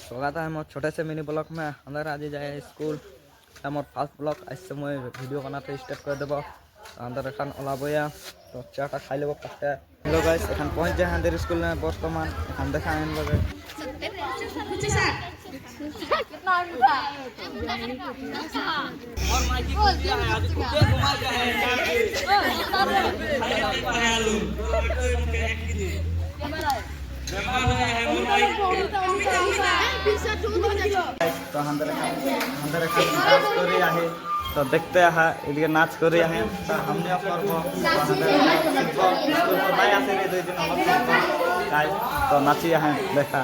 स्वागत है मोर छोटे से मिनी ब्लॉग में। अंदर आज जाए स्कूल मोर फास्ट ब्लॉग आज से मैं भिडिओ बनाते स्टार्ट कर देव। अंदर एखान ओलाबया तो चाटा खाई लेब फास्टे। हेलो गाइस एखान पहुँच जाए अंदर स्कूल में बर्तमान एखान देखा इन लगे तो अंदर है तो देखते हैं इधर नाच कर है तो हमने तो नाची है देखा